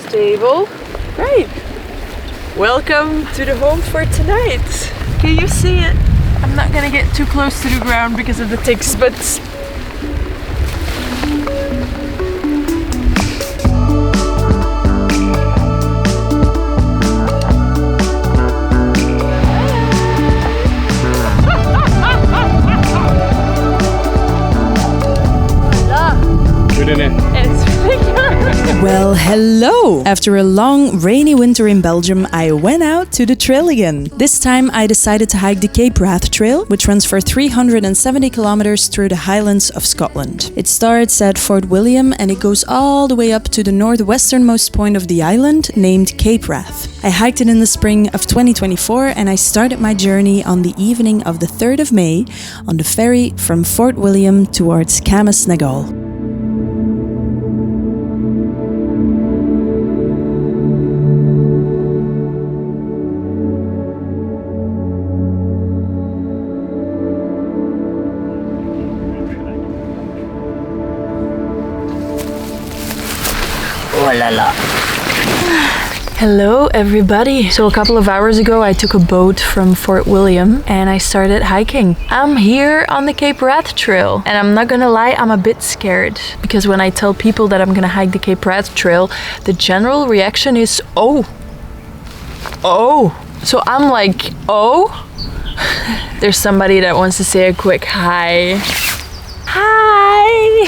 stable. Great. Welcome to the home for tonight. Can you see it? I'm not gonna get too close to the ground because of the ticks, but Well, hello! After a long, rainy winter in Belgium, I went out to the trail again. This time I decided to hike the Cape Wrath Trail, which runs for 370 kilometers through the Highlands of Scotland. It starts at Fort William and it goes all the way up to the northwesternmost point of the island, named Cape Wrath. I hiked it in the spring of 2024 and I started my journey on the evening of the 3rd of May on the ferry from Fort William towards Cammas-Nagal. Oh la la. Hello everybody. So a couple of hours ago I took a boat from Fort William and I started hiking. I'm here on the Cape Wrath Trail and I'm not gonna lie, I'm a bit scared because when I tell people that I'm gonna hike the Cape Wrath Trail, the general reaction is oh. So I'm like, oh? There's somebody that wants to say a quick hi. Hi!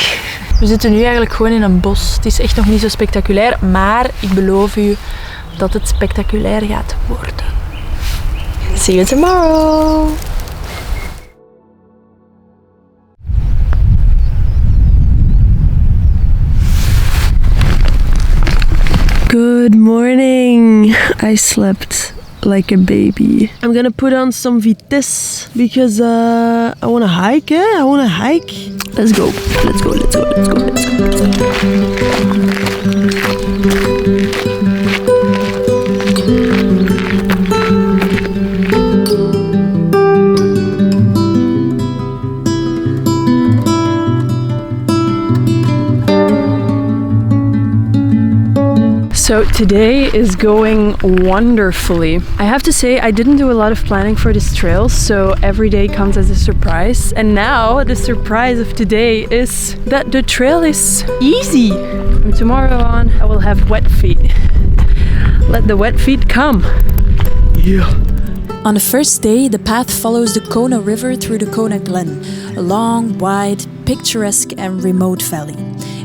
We zitten nu eigenlijk gewoon in een bos. Het is echt nog niet zo spectaculair, maar ik beloof u dat het spectaculair gaat worden. See you tomorrow! Good morning! I slept like a baby. I'm gonna put on some Vitesse because I wanna hike, I wanna hike. Let's go. So today is going wonderfully. I have to say I didn't do a lot of planning for this trail, so every day comes as a surprise. And now the surprise of today is that the trail is easy. From tomorrow on I will have wet feet. Let the wet feet come. Yeah. On the first day, the path follows the Kona River through the Kona Glen, a long, wide, picturesque and remote valley.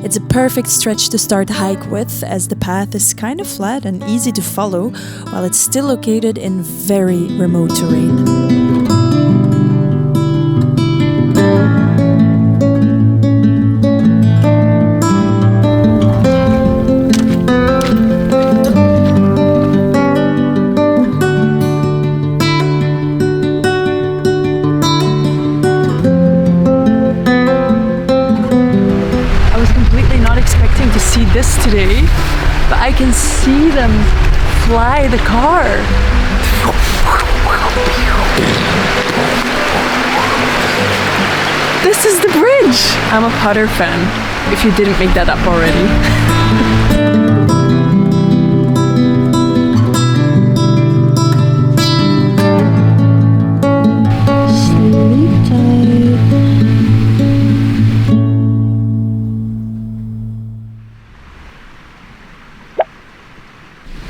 It's a perfect stretch to start the hike with, as the path is kind of flat and easy to follow, while it's still located in very remote terrain. This today, but I can see them fly the car. This is the bridge! I'm a Potter fan, if you didn't make that up already.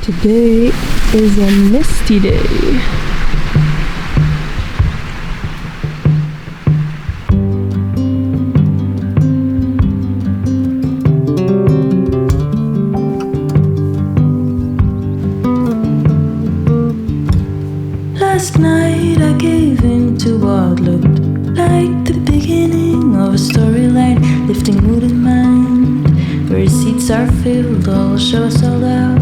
Today is a misty day. Last night I gave in to what looked like the beginning of a storyline, lifting mood in mind, where seats are filled, all shows sold out.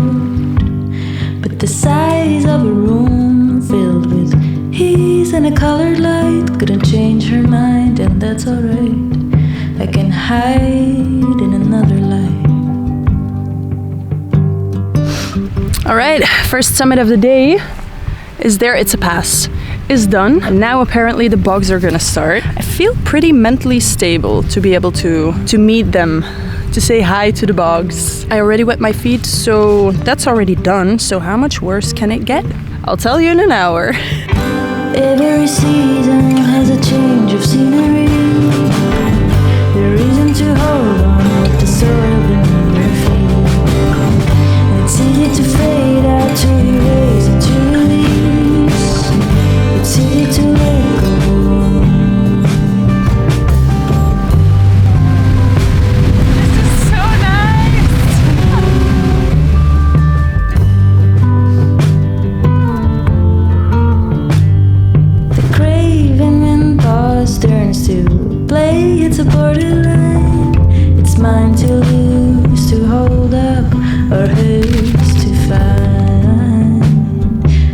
But the size of a room filled with ease and a colored light couldn't change her mind, and that's alright. I can hide in another light. Alright, first summit of the day is there. It's a pass. Is done. And now apparently the bogs are gonna start. I feel pretty mentally stable to be able to meet them to say hi to the bogs. I already wet my feet, so that's already done. So how much worse can it get? I'll tell you in an hour. Every season has a change of scenery. The reason to hold on with the soil beneath your feet. It's easy to fade out, to erase and to release. It's easy to let go. Turns to play, it's a borderline. It's mine to lose, to hold up, or hers to find.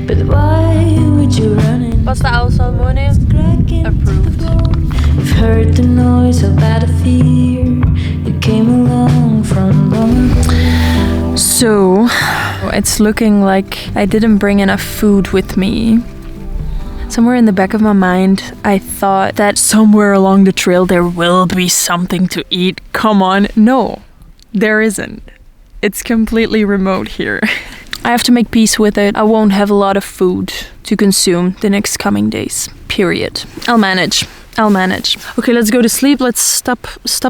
But why would you run in? Was de alles al mooi? Approved. You've heard the noise of fear. You came along from long. So, it's looking like I didn't bring enough food with me. Somewhere in the back of my mind, I thought that somewhere along the trail there will be something to eat. Come on. No, there isn't. It's completely remote here. I have to make peace with it. I won't have a lot of food to consume the next coming days. Period. I'll manage. Okay, let's go to sleep. Let's stop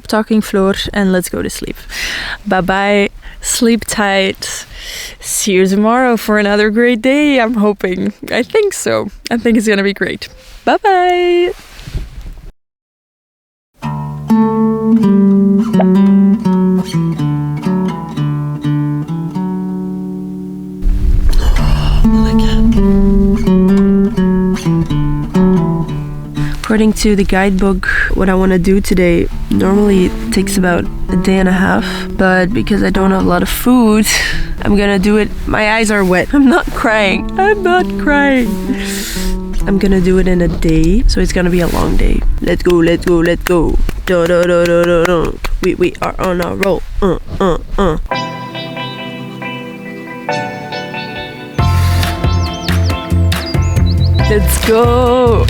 talking, Floor, and let's go to sleep. Bye-bye. Sleep tight. See you tomorrow for another great day, I'm hoping. I think so. I think it's gonna be great. Bye-bye. According to the guidebook, what I want to do today normally it takes about a day and a half, but because I don't have a lot of food, I'm gonna do it. My eyes are wet. I'm not crying. I'm gonna do it in a day, so it's gonna be a long day. Let's go. Do. We are on a roll. Let's go.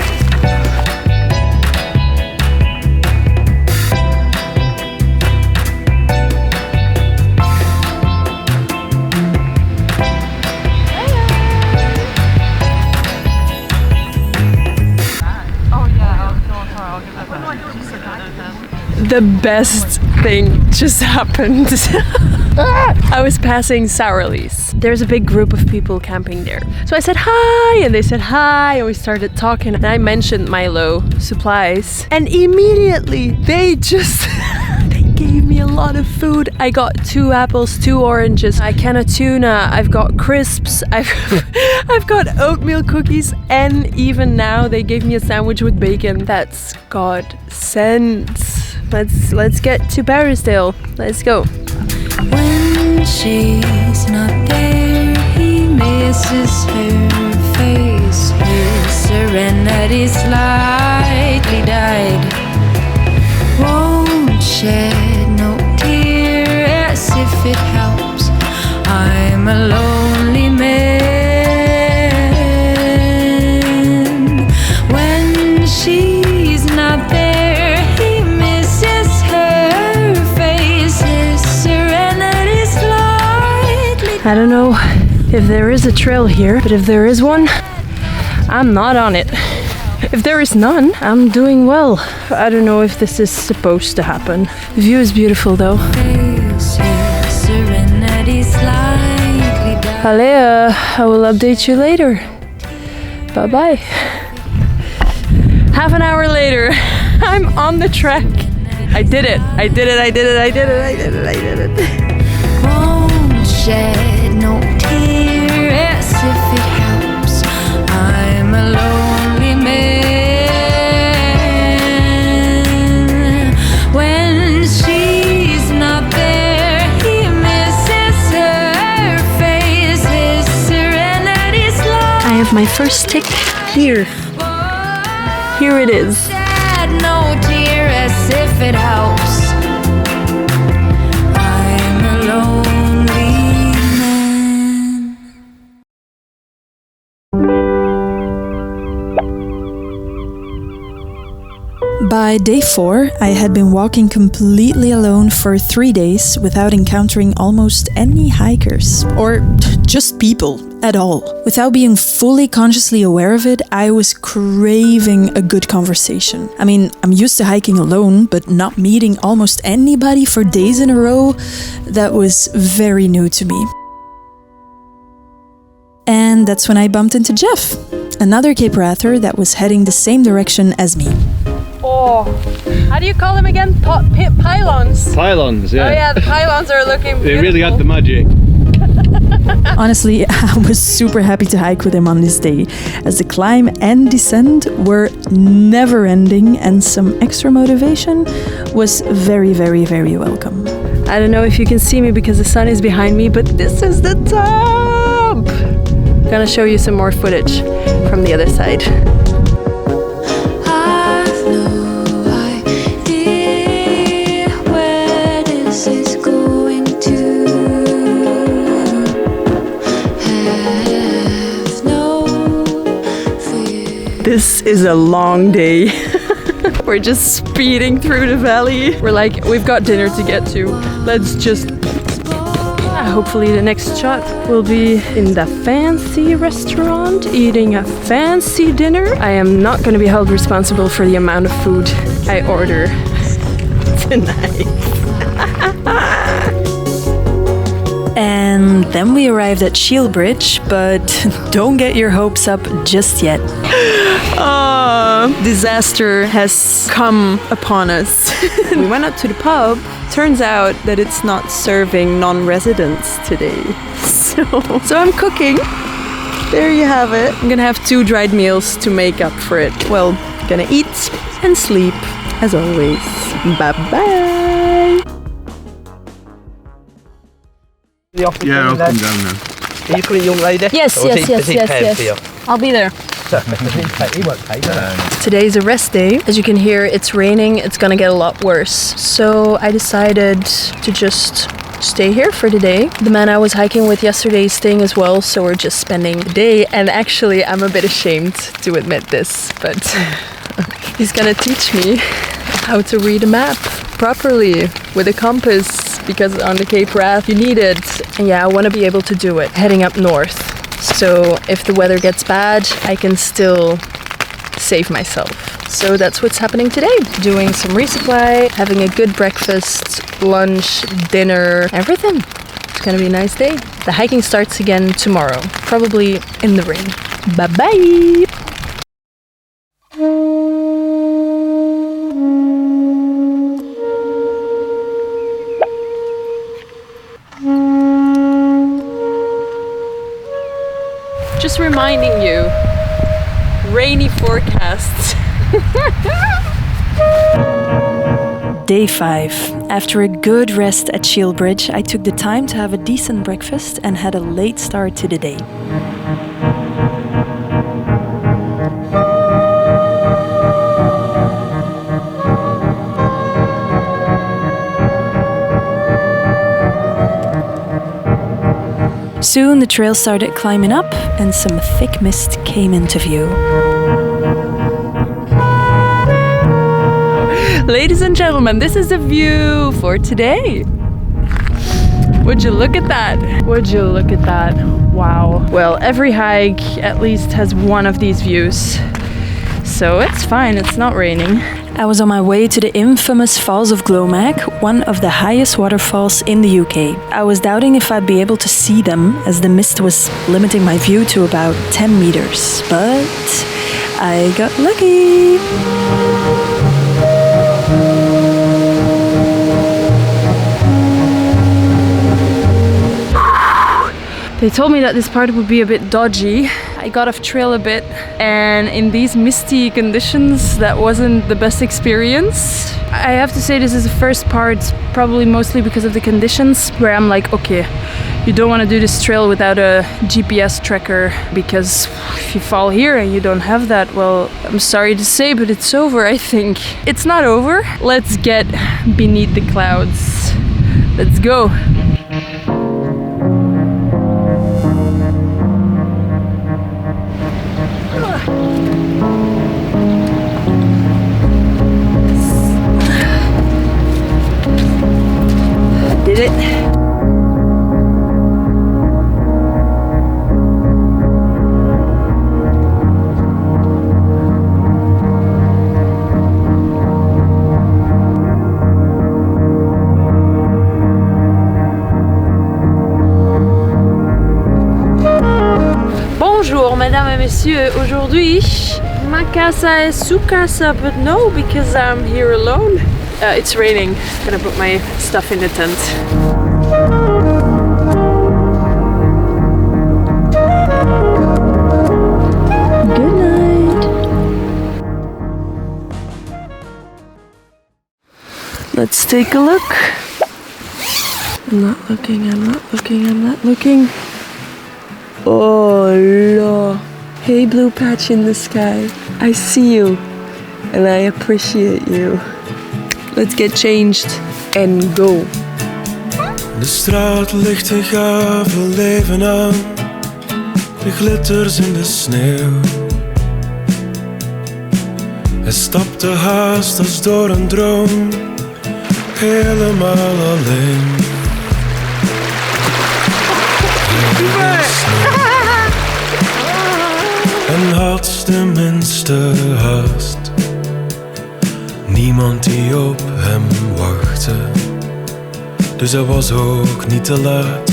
The best thing just happened. I was passing Sourleys. There's a big group of people camping there. So I said hi, and they said hi, and we started talking. And I mentioned my low supplies. And immediately they just... they gave me a lot of food. I got 2 apples, 2 oranges, a can of tuna, I've got crisps, I've got oatmeal cookies, and even now they gave me a sandwich with bacon. That's God sent. Let's get to Parisdale. Let's go. When she's not there, he misses her face. His serenity slightly died. Won't shed no tear as if it helps. I'm a lonely man. When she's not there, I don't know if there is a trail here, but if there is one, I'm not on it. If there is none, I'm doing well. I don't know if this is supposed to happen. The view is beautiful though. Alea, I will update you later. Bye-bye. Half an hour later, I'm on the track. I did it. Shed no tear as if it helps. I'm a lonely man. When she's not there, he misses her face. His serenity's lost. I have my first tick here. Here it is. Shed no tear as if it helps. I'm alone. By day 4, I had been walking completely alone for 3 days without encountering almost any hikers, or just people at all. Without being fully consciously aware of it, I was craving a good conversation. I mean, I'm used to hiking alone, but not meeting almost anybody for days in a row, that was very new to me. And that's when I bumped into Jeff, another Cape Rather that was heading the same direction as me. Oh, how do you call them again? Pylons? Pylons, yeah. Oh yeah, the pylons are looking beautiful. They really got the magic. Honestly, I was super happy to hike with him on this day, as the climb and descent were never ending and some extra motivation was very, very, very welcome. I don't know if you can see me because the sun is behind me, but this is the top! I'm gonna show you some more footage from the other side. This is a long day. We're just speeding through the valley. We're like, we've got dinner to get to. Let's just... Hopefully the next shot will be in the fancy restaurant, eating a fancy dinner. I am not going to be held responsible for the amount of food I order tonight. And then we arrived at Shiel Bridge, but don't get your hopes up just yet. Disaster has come upon us. We went out to the pub. Turns out that it's not serving non-residents today. So I'm cooking. There you have it. I'm gonna have 2 dried meals to make up for it. Well, gonna eat and sleep as always. Bye-bye. Yeah, I'll come down now. Can you clean young lady? Yes. I'll be there. He won't pay that. Today is a rest day. As you can hear, it's raining. It's gonna get a lot worse. So I decided to just stay here for the day. The man I was hiking with yesterday is staying as well, so we're just spending the day. And actually, I'm a bit ashamed to admit this, but he's gonna teach me how to read a map properly with a compass, because on the Cape Wrath you need it. And yeah, I want to be able to do it heading up north. So if the weather gets bad, I can still save myself. So that's what's happening today. Doing some resupply, having a good breakfast, lunch, dinner, everything. It's gonna be a nice day. The hiking starts again tomorrow, probably in the rain. Bye-bye! Just reminding you, rainy forecasts. Day 5. After a good rest at Shiel Bridge, I took the time to have a decent breakfast and had a late start to the day. Soon the trail started climbing up and some thick mist came into view. Ladies and gentlemen, this is the view for today. Would you look at that? Would you look at that? Wow. Well, every hike at least has one of these views. So it's fine, it's not raining. I was on my way to the infamous Falls of Glomag, one of the highest waterfalls in the UK. I was doubting if I'd be able to see them, as the mist was limiting my view to about 10 meters. But I got lucky! They told me that this part would be a bit dodgy. I got off trail a bit, and in these misty conditions, that wasn't the best experience. I have to say this is the first part, probably mostly because of the conditions, where I'm like, okay, you don't want to do this trail without a GPS tracker, because if you fall here and you don't have that, well, I'm sorry to say, but it's over, I think. It's not over. Let's get beneath the clouds. Let's go. did it. Bonjour, mesdames et messieurs. Aujourd'hui, ma casa es su casa, but no, because I'm here alone. It's raining. I'm gonna put my stuff in the tent. Good night. Let's take a look. I'm not looking, I'm not looking, I'm not looking. Oh, no. Hey, blue patch in the sky. I see you and I appreciate you. Let's get changed and go. De straatlichten gaven leven aan, de glitters in de sneeuw. Hij stapte haast als door een droom, helemaal alleen. En had de minste haast. Niemand die op hem wachtte, dus hij was ook niet te laat.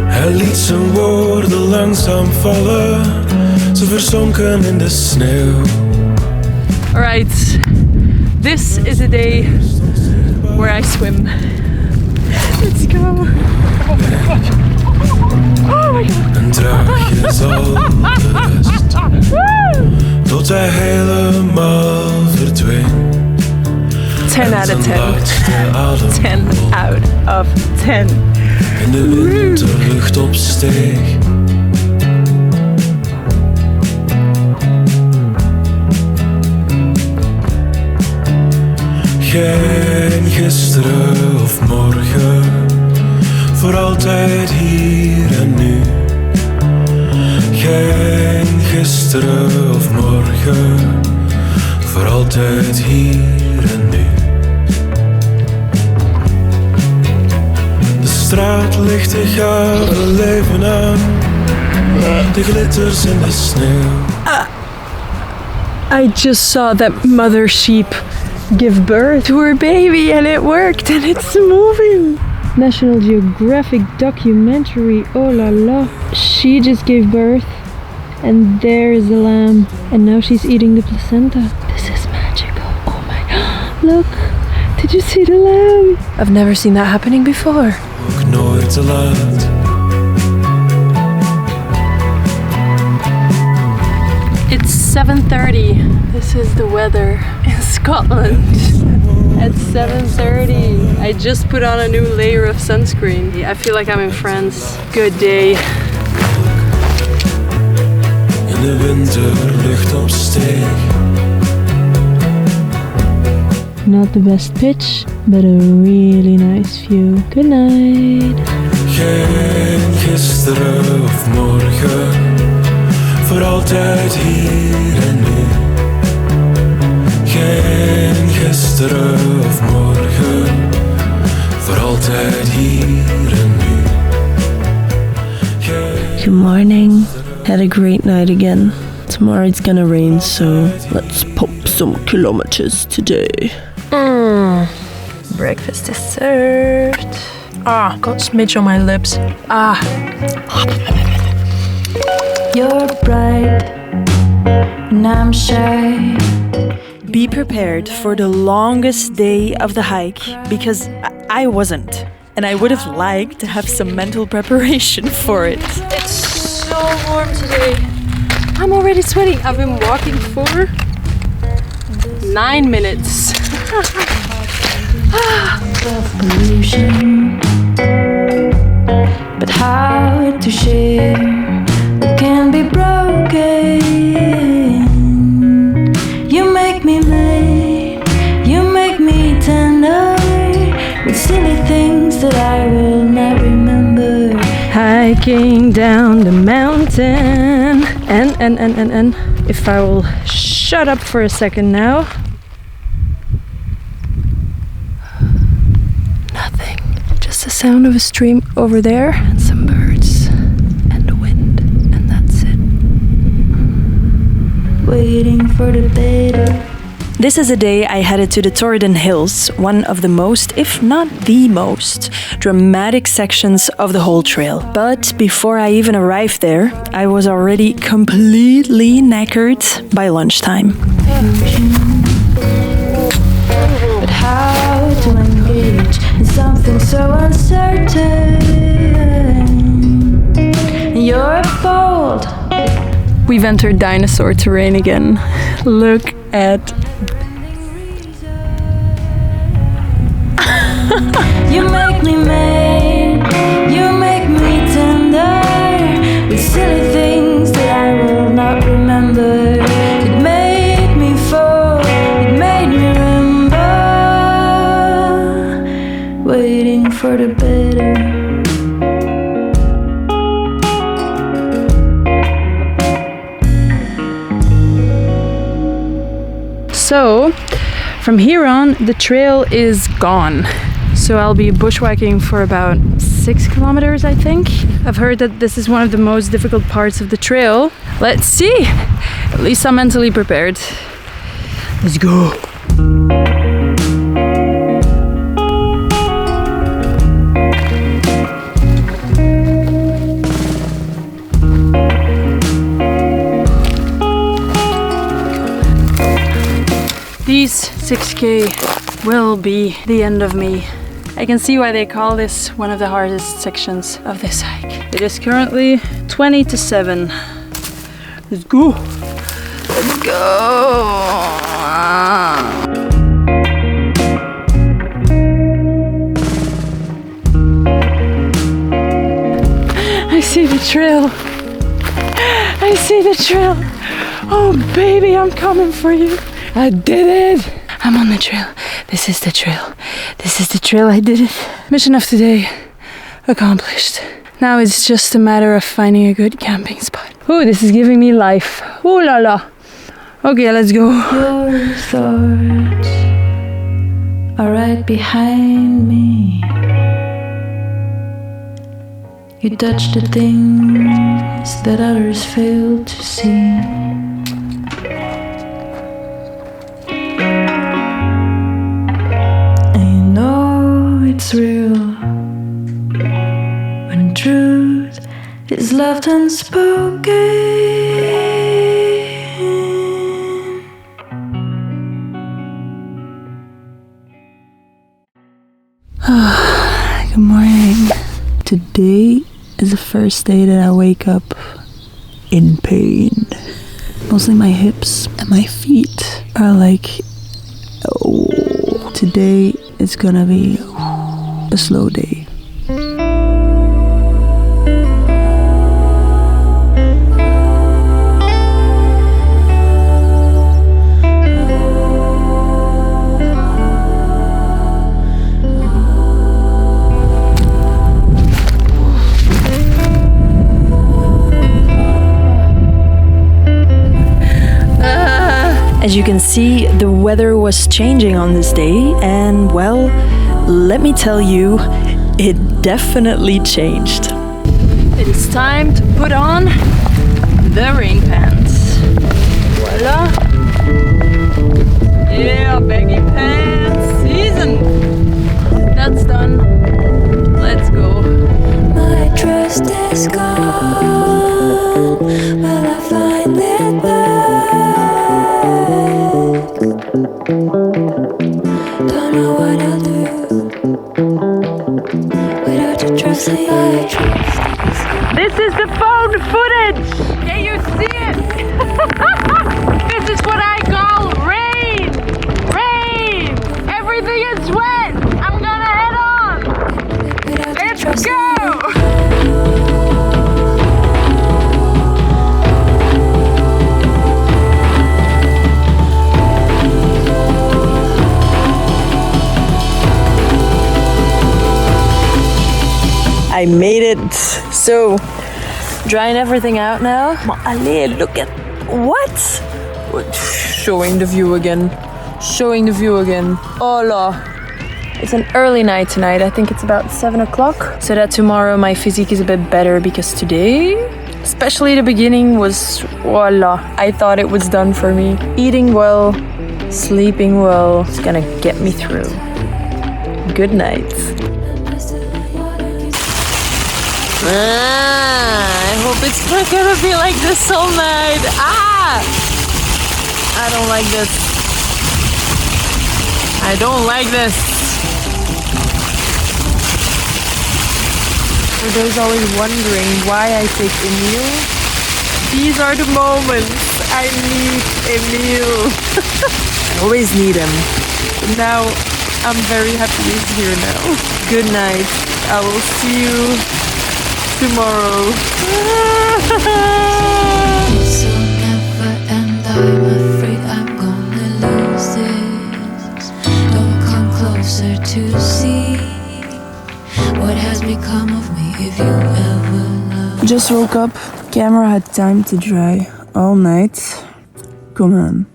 Hij liet zijn woorden langzaam vallen, ze verzonken in de sneeuw. Alright, this is a day where I swim. Let's go. Oh my god. Oh my god. En draag je zal de rest, tot hij helemaal verdween. 10 out of 10. 10 out of 10. In de winterlucht opsteeg. Geen gisteren of morgen, voor altijd hier en nu. Geen gisteren of morgen, voor altijd hier en nu. De straatlichten gaven leven aan, de glitters in de sneeuw. I just saw that mother sheep give birth to her baby and it worked and it's moving. National Geographic documentary, oh la la. She just gave birth and there is the lamb and now she's eating the placenta. This is magical. Oh my god. Look, did you see the lamb? I've never seen that happening before. Ook nooit te laat. It's 7:30. This is the weather in Scotland at 7:30. I just put on a new layer of sunscreen. I feel like I'm in France. Good day. In de winterlucht opsteeg. Not the best pitch, but a really nice view. Good night. Geen gisteren of morgen, voor altijd hier en nu. Geen gisteren of morgen, voor altijd hier en nu. Good morning. Had a great night again. Tomorrow it's gonna rain, so let's pop some kilometers today. Breakfast is served. Got a smidge on my lips. You're bright and I'm shy. Be prepared for the longest day of the hike, because I wasn't. And I would have liked to have some mental preparation for it. It's so warm today. I'm already sweating. I've been walking for 9 minutes. Pollution, but hard to share. It can be broken. You make me mad, you make me tender. With hiking down the mountain. And if I will shut up for a second now. Nothing. Just the sound of a stream over there and some birds and the wind, and that's it. Waiting for the better. This is a day I headed to the Torridon Hills, one of the most, if not the most, dramatic sections of the whole trail. But before I even arrived there, I was already completely knackered by lunchtime. But how to engage in something so uncertain? You're bold. We've entered dinosaur terrain again. Look at You make me mad, you make me tender, with silly things that I will not remember. It made me fall, it made me remember, waiting for the better. So, from here on, the trail is gone. So I'll be bushwhacking for about 6 kilometers, I think. I've heard that this is one of the most difficult parts of the trail. Let's see. At least I'm mentally prepared. Let's go. These 6K will be the end of me. I can see why they call this one of the hardest sections of this hike. It is currently 20 to 7. Let's go! Let's go! I see the trail. I see the trail. Oh baby, I'm coming for you. I did it! I'm on the trail. This is the trail. This is the trail. I did it. Mission of today accomplished. Now it's just a matter of finding a good camping spot. Ooh, this is giving me life. Ooh la la. Okay, let's go. Your thoughts are right behind me. You touch the things that others fail to see. It's real when truth is left unspoken. Good morning. Today is the first day that I wake up in pain. Mostly my hips and my feet are like, oh, today is gonna be a slow day. As you can see, the weather was changing on this day, and well, let me tell you, it definitely changed. It is time to put on the rain pants. Voila! Yeah, baggy pants season! That's done. Let's go. My trust is gone. Will I find it back? Don't know what I'll do without your trust. This is the phone footage! Can you see it? This is what I call rain! Rain! Everything is wet! I'm gonna head on! Let's go! I made it. So, drying everything out now. Allez, look at what? Showing the view again. Showing the view again. Hola. It's an early night tonight. I think it's about 7 o'clock. So that tomorrow my physique is a bit better, because today, especially the beginning, was voila. I thought it was done for me. Eating well, sleeping well, it's gonna get me through. Good night. I hope it's not gonna be like this all night. I don't like this. I don't like this. For those always wondering why I take a meal, these are the moments I need a meal. I always need them. Now I'm very happy he's here now. Good night. I will see you tomorrow. So never end, I'm afraid I'm gonna lose this. Don't come closer to see what has become of me if you ever love. Just woke up. Camera had time to dry all night. Come on.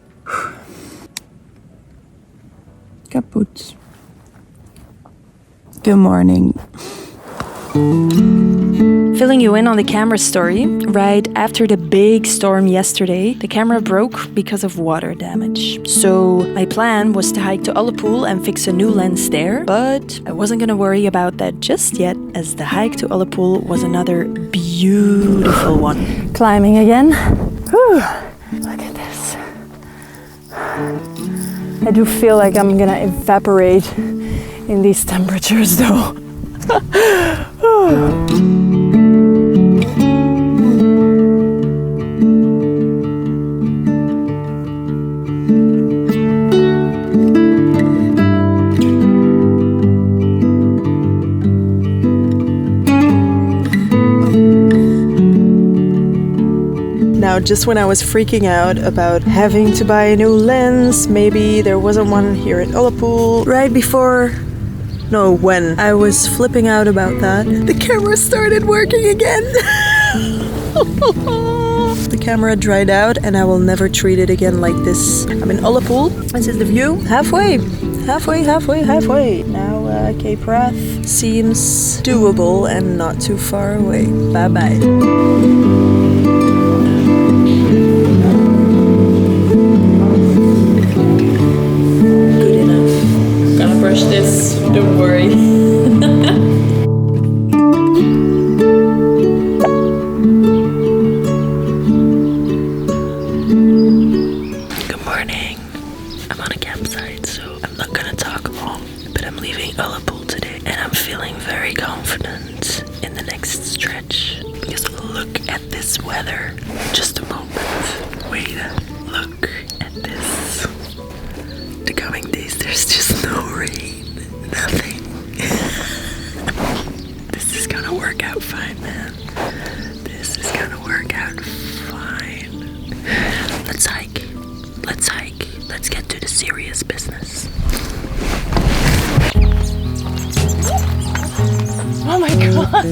Kaput. Good morning. Filling you in on the camera story, right after the big storm yesterday, the camera broke because of water damage. So my plan was to hike to Ullapool and fix a new lens there, but I wasn't gonna worry about that just yet, as the hike to Ullapool was another beautiful one. Climbing again. Whew. Look at this. I do feel like I'm gonna evaporate in these temperatures though. Now, just when I was freaking out about having to buy a new lens, maybe there wasn't one here at Ullapool, right before... No, when I was flipping out about that, the camera started working again. The camera dried out and I will never treat it again like this. I'm in Ullapool. This is the view. Halfway. Now Cape Wrath seems doable and not too far away. Bye-bye. This, don't worry. Good morning. I'm on a campsite, so I'm not gonna talk long, but I'm leaving Ullapool today and I'm feeling very confident in the next stretch, because look at this weather. Just a moment. Wait, look at this. The coming days, there's just no rain. Nothing. This is gonna work out fine, man. This is gonna work out fine. Let's hike. Let's get to the serious business. Oh my god!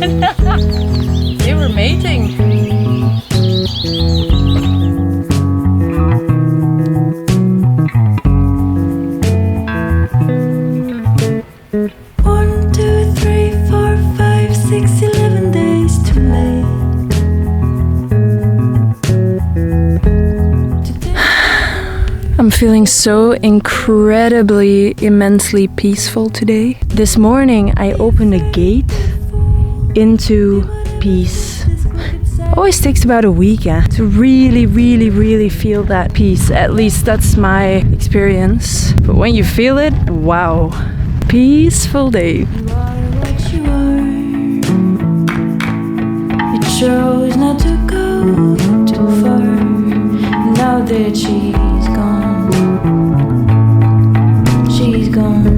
They were mating. I'm feeling so incredibly, immensely peaceful today. This morning I opened a gate into peace. Always takes about a week to really feel that peace. At least that's my experience. But when you feel it, wow. Peaceful day. You chose not to go too far. Now that she's gone. She's gone.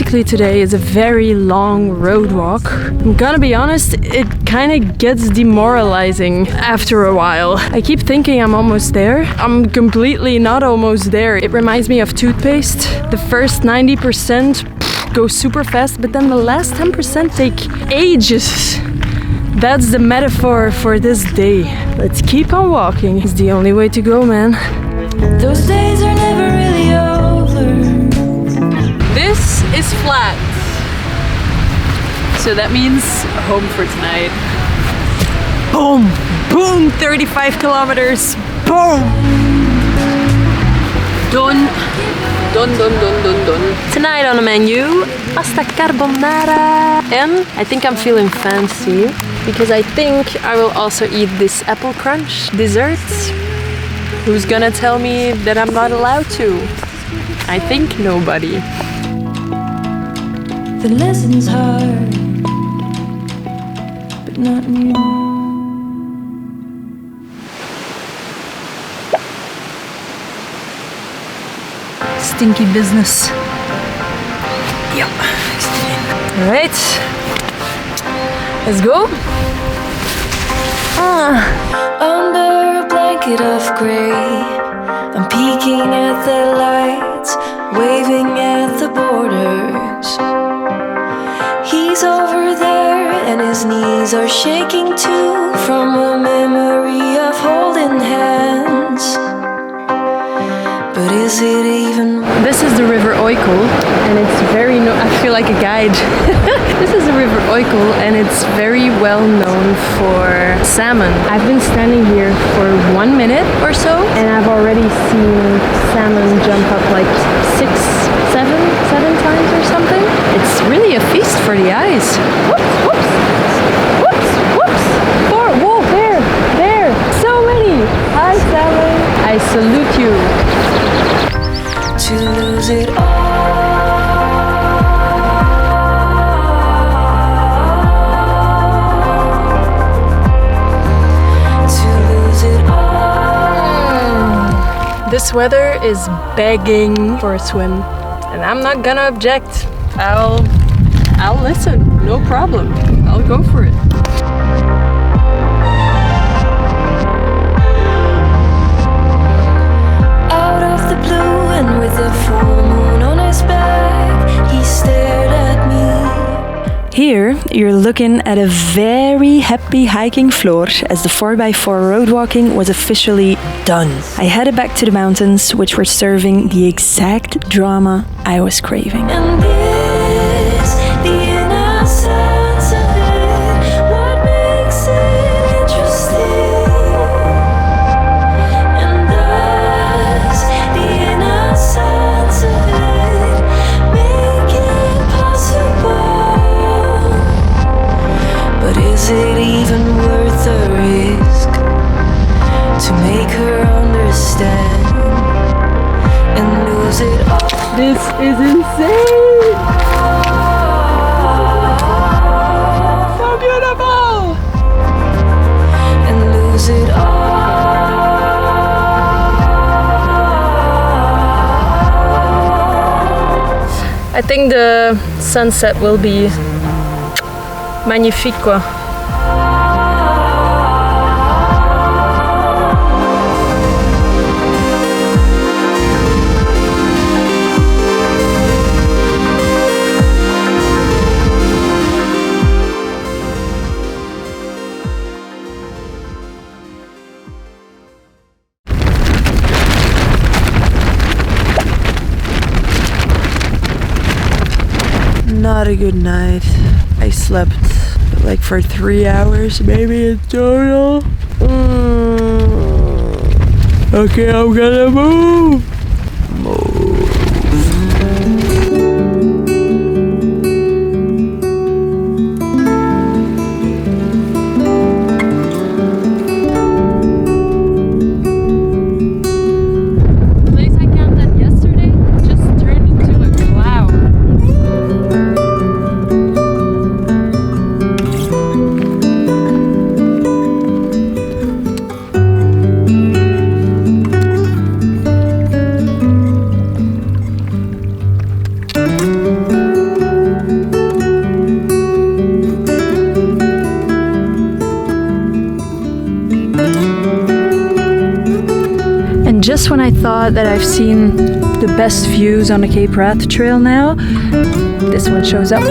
basically today is a very long road walk. I'm gonna be honest, it kind of gets demoralizing after a while. I keep thinking I'm almost there. I'm completely not almost there. It reminds me of toothpaste. The first 90% go super fast, but then the last 10% take ages. That's the metaphor for this day. Let's keep on walking. It's the only way to go, man. Those days are never really over. This is flat. So that means home for tonight. Boom! Boom! 35 kilometers. Boom! Done. Done. Tonight on the menu, pasta carbonara. And I think I'm feeling fancy because I think I will also eat this apple crunch dessert. Who's gonna tell me that I'm not allowed to? I think nobody. The lesson's hard, but not new. Stinky business. Yep. Alright. Let's go. Under a blanket of grey, I'm peeking at the lights, waving at the borders. He's over there and his knees are shaking too, from a memory of holding hands. But is it even? This is the river Oykel, and it's very I feel like a guide. This is the river Oykel, and it's very well known for salmon. I've been standing here for 1 minute or so, and I've already seen salmon jump up like seven times or something. It's really a feast for the eyes. Whoops! Whoa, there! So many! Hi, salmon! I salute you. To lose it all. To lose it all. This weather is begging for a swim, and I'm not gonna object. I'll listen, no problem. I'll go for it. Out of the blue and with a full moon on his back, he stared at me. Here, you're looking at a very happy hiking floor as the 4x4 road walking was officially done. I headed back to the mountains, which were serving the exact drama I was craving. And this, the innocence of it, what makes it interesting. And thus, the innocence of it, make it possible. But is it even worth the risk to make her understand and lose it all? This is insane! So beautiful! And lose it all. I think the sunset will be magnifique, quoi. Not a good night. I slept like for 3 hours maybe in total. Okay, I'm gonna move. The place I camped at yesterday just turned into a cloud. just when I thought that I've seen the best views on the Cape Wrath Trail now, this one shows up.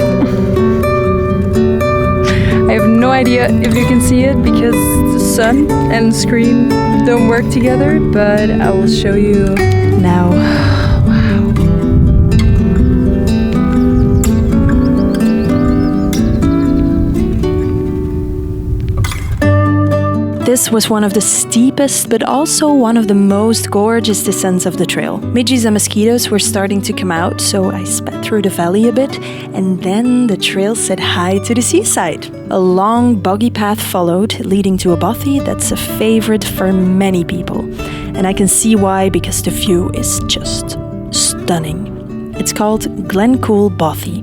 I have no idea if you can see it because the sun and screen don't work together, but I will show you now. Wow. This was one of the steepest, but also one of the most gorgeous descents of the trail. Midges and mosquitoes were starting to come out, so I sped through the valley a bit, and then the trail said hi to the seaside. A long, boggy path followed, leading to a bothy that's a favorite for many people. And I can see why, because the view is just stunning. It's called Glencool Bothy.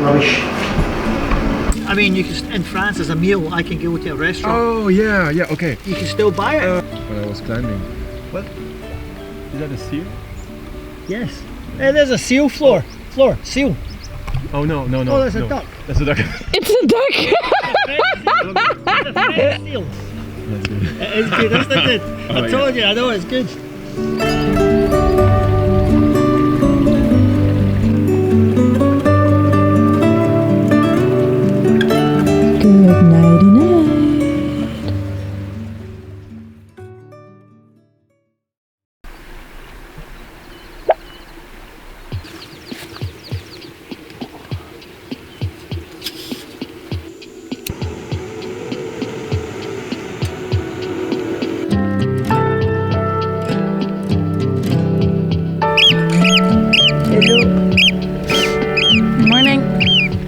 Rubbish. I mean, you can, in France as a meal, I can go to a restaurant. Oh yeah, okay. You can still buy it. When I was climbing. What? Is that a seal? Yes. Hey, there's a seal floor. Seal. Oh no. Oh, there's a duck. That's a duck. It's a duck! It's a French seal. That's good. It is good, isn't it? I told you, I know it's good. Good nighty night.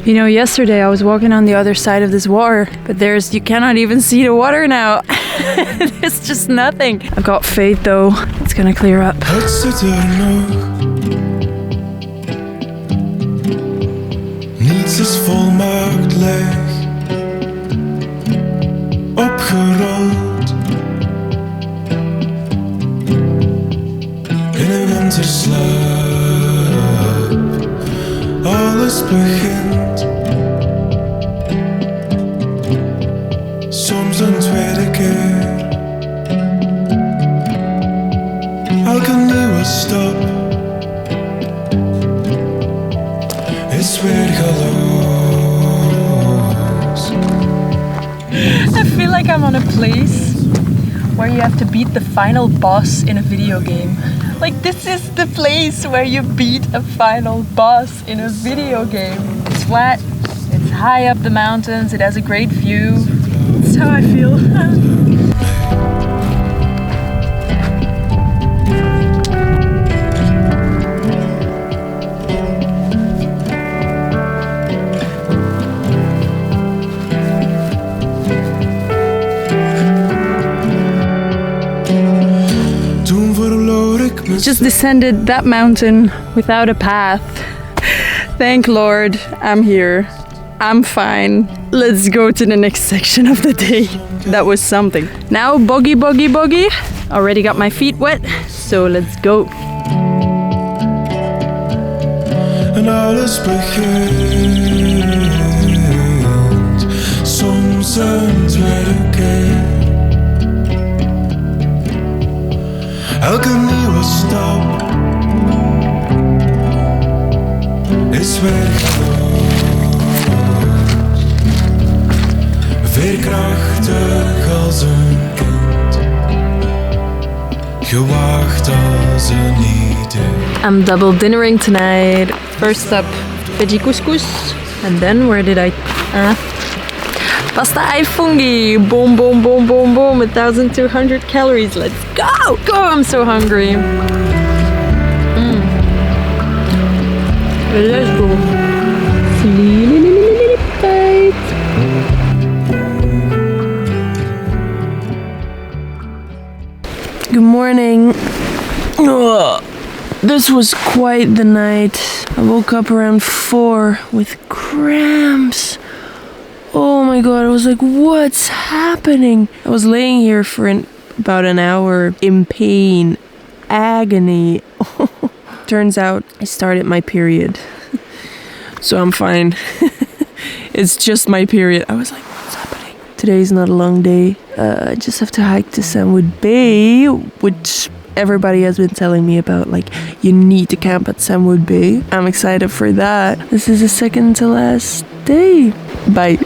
You know, yesterday I was walking on the other side of this water, but you cannot even see the water now. There's just nothing. I've got faith though, it's gonna clear up. Het zit er nog. Niets is volmaakt leeg. Opgerold. In een winterslaap. Alles begint. Soms een tweede keer. Elke nieuwe stap is weer galoos. I feel like I'm on a place where you have to beat the final boss in a video game. Like, this is the place where you beat a final boss in a video game. It's flat, it's high up the mountains, it has a great view. That's how I feel. Just descended that mountain without a path. Thank Lord, I'm here. I'm fine. Let's go to the next section of the day. That was something. Now boggy. Already got my feet wet, so let's go. En alles begint soms een tweede keer. Elke nieuwe stap is weer groot. Veerkrachtig als een kind. Gewaagd als een idee. I'm double dinnering tonight. First up, veggie couscous. And then where did I... Pasta ai funghi. Boom, 1,200 calories. Let's go! I'm so hungry. Let's go. Good morning. This was quite the night. I woke up around 4 with cramps. Oh my god, I was like, what's happening? I was laying here for about an hour in pain, agony. Turns out I started my period. So I'm fine. It's just my period. I was like, what's happening? Today's not a long day. I just have to hike to Sandwood Bay, which everybody has been telling me about. Like, you need to camp at Sandwood Bay. I'm excited for that. This is the second to last day. Bye.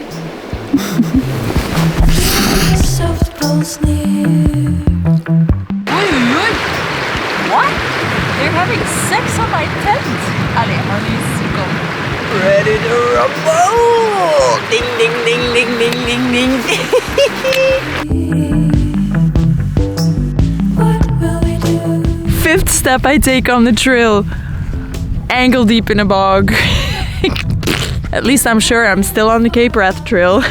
What? They're having sex on my tent? Allez, honey, kom. Ready to rumble! Ding, ding, ding, ding, ding, ding, ding. What will we do? Fifth step I take on the trail. Ankle deep in a bog. At least I'm sure I'm still on the Cape Wrath trail.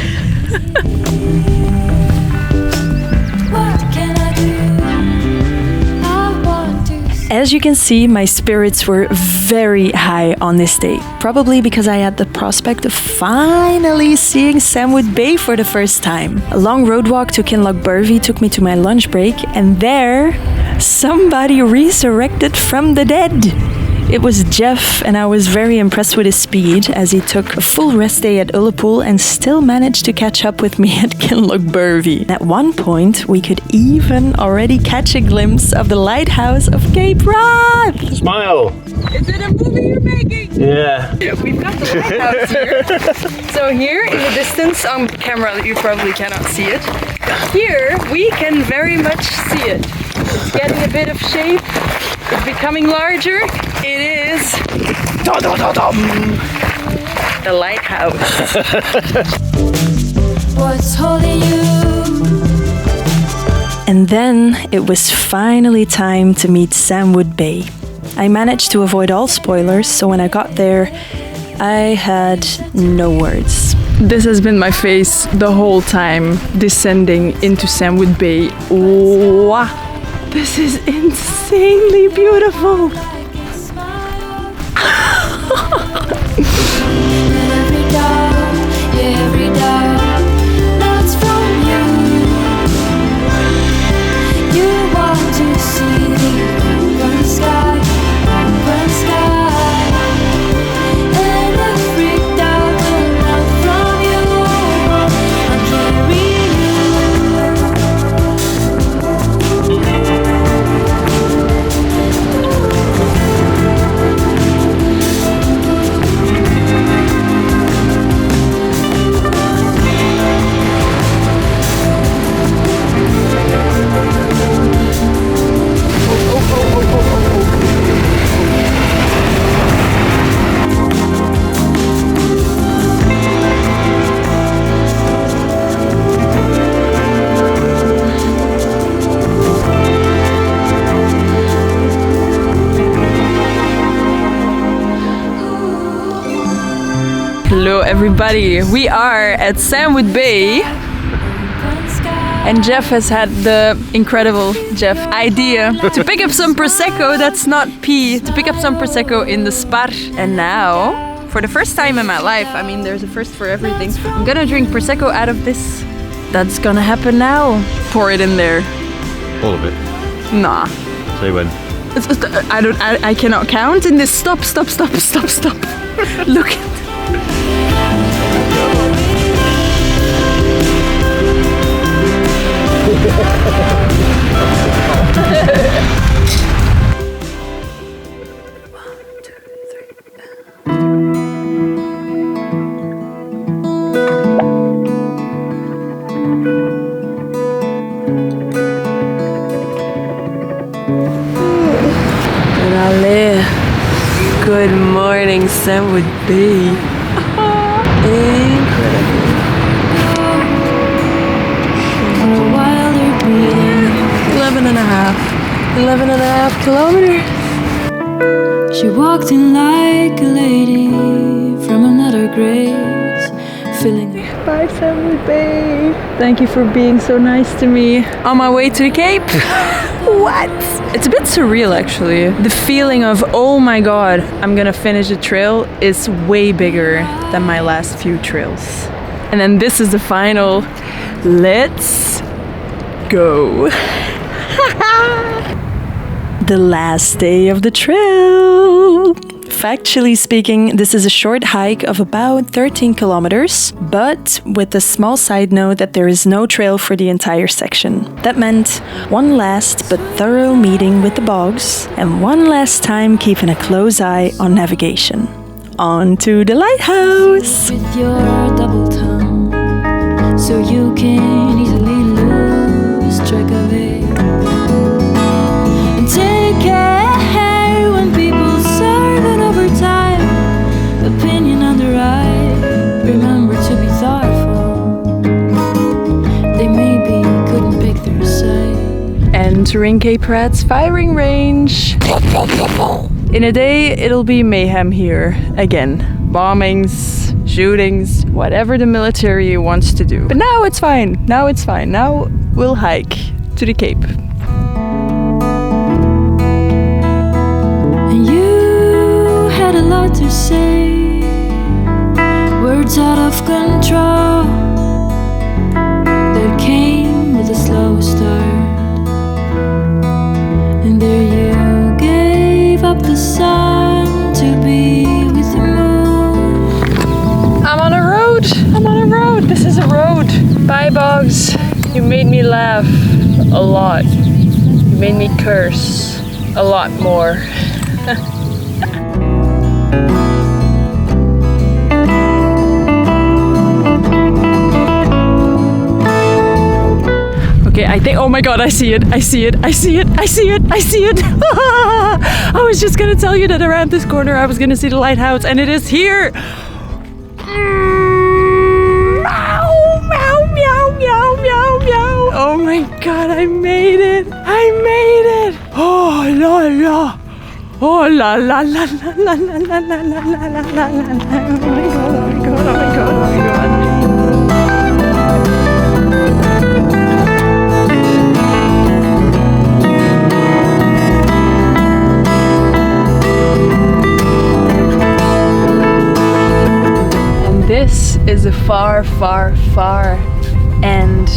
As you can see, my spirits were very high on this day. Probably because I had the prospect of finally seeing Sandwood Bay for the first time. A long road walk to Kinlochbervie took me to my lunch break, and there, somebody resurrected from the dead. It was Jeff, and I was very impressed with his speed as he took a full rest day at Ullapool and still managed to catch up with me at Kinlochbervie. At one point, we could even already catch a glimpse of the lighthouse of Cape Wrath. Smile! Is it a movie you're making? Yeah. We've got the lighthouse here. So here in the distance, on camera you probably cannot see it. Here we can very much see it. It's getting a bit of shape. It's becoming larger. It is the lighthouse. What's holding you? And then it was finally time to meet Sandwood Bay. I managed to avoid all spoilers, so when I got there, I had no words. This has been my face the whole time, descending into Sandwood Bay. Wow! This is insanely beautiful! Every doubt that's from you. You want to see the open sky, and every doubt will melt from you. I'm carrying Hello everybody, we are at Sandwood Bay and Jeff has had the incredible idea to pick up some Prosecco, that's not pee, to pick up some Prosecco in the Spar. And now, for the first time in my life, I mean there's a first for everything, I'm gonna drink Prosecco out of this. That's gonna happen now. Pour it in there. All of it. Nah. Say when. I cannot count in this. Stop. Look at Good morning, Sandwood Bay. Incredible. on a wilder beating. 11 and a half kilometers. She walked in like a lady from another grace, filling her. Bye, Sandwood Bay. Thank you for being so nice to me. On my way to the Cape. What? It's a bit surreal actually. The feeling of, oh my god, I'm gonna finish the trail is way bigger than my last few trails. And then this is the final. Let's go. The last day of the trail. Factually speaking, this is a short hike of about 13 kilometers, but with a small side note that there is no trail for the entire section. That meant one last but thorough meeting with the bogs and one last time keeping a close eye on navigation. On to the lighthouse! With your double tongue, so you can easily lose track of it. And take care when people serve an overtime opinion on the right. Remember to be thoughtful. They maybe couldn't pick their side. Entering Cape Rat's firing range. In a day, it'll be mayhem here again. Bombings, shootings, whatever the military wants to do. But now it's fine. Now it's fine. Now we'll hike to the Cape. And you had a lot to say, words out of control, that came with a slow start. And there you gave up the sun to be with the moon. I'm on a road. I'm on a road. This is a road. Bye, bogs. You made me laugh a lot. You made me curse a lot more. Okay, I think, oh my god, I see it, I see it, I see it, I see it, I see it. I was just gonna tell you that around this corner I was gonna see the lighthouse, and it is here. Meow, meow, meow, meow, meow, meow. Oh my god, I made it. I made it. Oh la la. Oh la la la la la la la la la la la la. Oh my god, oh my god, oh my god, oh my god. This is the far, far, far end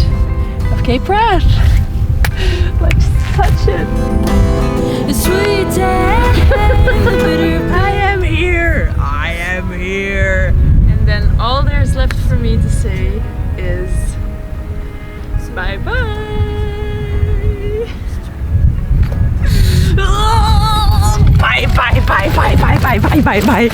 of Cape Rat. Let's touch it. The sweet and the bitter. I am here. I am here. And then all there's left for me to say is bye bye. Bye bye bye bye bye bye bye bye bye.